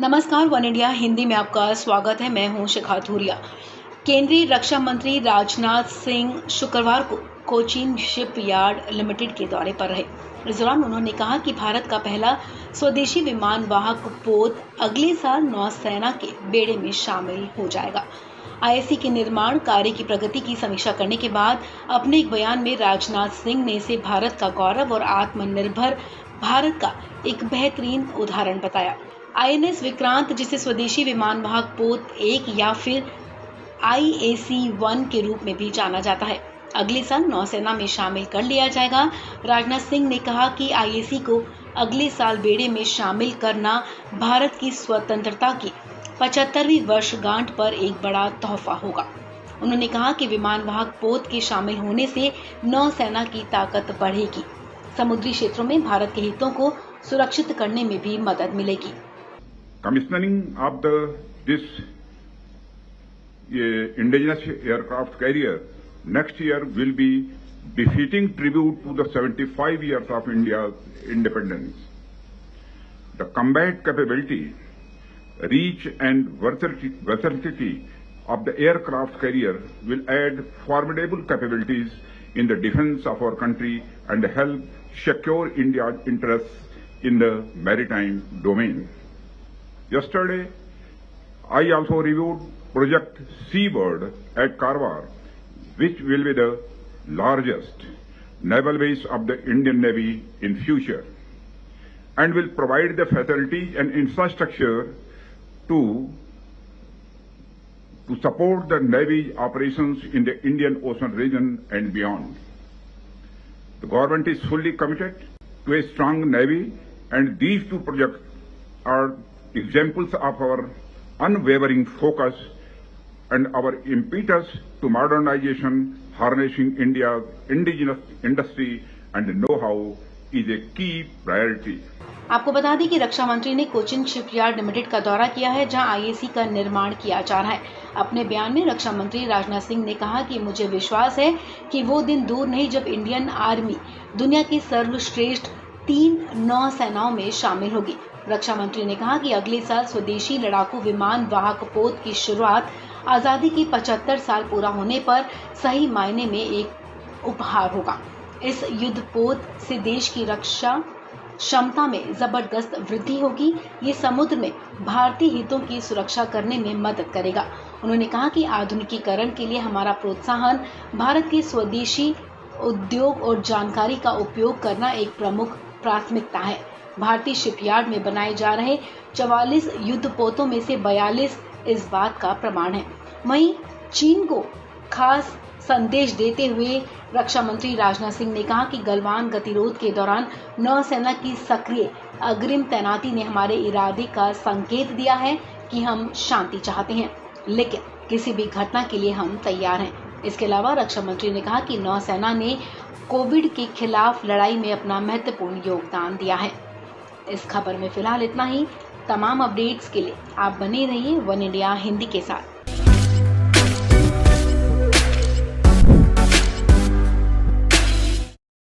नमस्कार, one India Hindi में आपका स्वागत है। मैं हूं शिखा थूरिया। केंद्रीय रक्षा मंत्री राजनाथ सिंह शुक्रवार को कोचीन शिपयार्ड लिमिटेड के दौरे पर रहे। इस दौरान उन्होंने कहा कि भारत का पहला स्वदेशी विमान वाहक पोत अगले साल नौसेना के बेड़े में शामिल हो जाएगा। आईएसी के निर्माण कार्य की प्रगति की समीक्षा करने के बाद अपने एक बयान में राजनाथ सिंह ने इसे भारत का गौरव और आत्मनिर्भर भारत का एक बेहतरीन उदाहरण बताया। आईएनएस विक्रांत, जिसे स्वदेशी विमान वाहक पोत 1 या फिर IAC-1 के रूप में भी जाना जाता है, अगले साल नौसेना में शामिल कर लिया जाएगा। राजनाथ सिंह ने कहा कि आईएसी को अगले साल बेड़े में शामिल करना भारत की स्वतंत्रता की 75वीं वर्षगांठ पर एक बड़ा तोहफा होगा। उन्होंने कहा कि विमान वाहक पोत के शामिल होने से नौसेना की ताकत बढ़ेगी, समुद्री क्षेत्रों में भारत के हितों को सुरक्षित करने में भी मदद मिलेगी। Commissioning of this indigenous aircraft carrier next year will be befitting tribute to the 75 years of India's independence. The combat capability, reach and versatility of the aircraft carrier will add formidable capabilities in the defense of our country and help secure India's interests in the maritime domain. Yesterday, I also reviewed Project Seabird at Karwar, which will be the largest naval base of the Indian Navy in future and will provide the facilities and infrastructure to support the Navy operations in the Indian Ocean region and beyond. The government is fully committed to a strong Navy, and these two projects are examples of our unwavering focus and our impetus to modernization. Harnessing India's indigenous industry and know-how is a key priority. आपको बता दें कि रक्षा मंत्री ने Cochin shipyard limited का दौरा किया है, जहां आईएसी का निर्माण किया जा रहा है। अपने बयान में रक्षा मंत्री राजनाथ सिंह ने कहा कि मुझे विश्वास है कि वो दिन दूर नहीं जब इंडियन आर्मी दुनिया की सर्वश्रेष्ठ 3 नौसेनाओं में शामिल होगी। रक्षा मंत्री ने कहा कि अगले साल स्वदेशी लड़ाकू विमान वाहक पोत की शुरुआत आजादी की 75 साल पूरा होने पर सही मायने में एक उपहार होगा। इस युद्ध पोत से देश की रक्षा क्षमता में जबरदस्त वृद्धि होगी। ये समुद्र में भारतीय हितों की सुरक्षा करने में मदद करेगा। उन्होंने कहा कि आधुनिकीकरण के लिए हमारा प्रोत्साहन भारत के स्वदेशी उद्योग और जानकारी का उपयोग करना एक प्रमुख प्राथमिकता है। भारतीय शिपयार्ड में बनाए जा रहे 44 युद्ध पोतों में से 42 इस बात का प्रमाण है। वहीं चीन को खास संदेश देते हुए रक्षा मंत्री राजनाथ सिंह ने कहा कि गलवान गतिरोध के दौरान नौसेना की सक्रिय अग्रिम तैनाती ने हमारे इरादे का संकेत दिया है कि हम शांति चाहते हैं, लेकिन किसी भी घटना के लिए हम तैयार हैं। इसके अलावा रक्षा मंत्री ने कहा कि नौसेना ने कोविड के खिलाफ लड़ाई में अपना महत्वपूर्ण योगदान दिया है। इस खबर में फिलहाल इतना ही। तमाम अपडेट्स के लिए आप बने रहिए वन इंडिया हिंदी के साथ।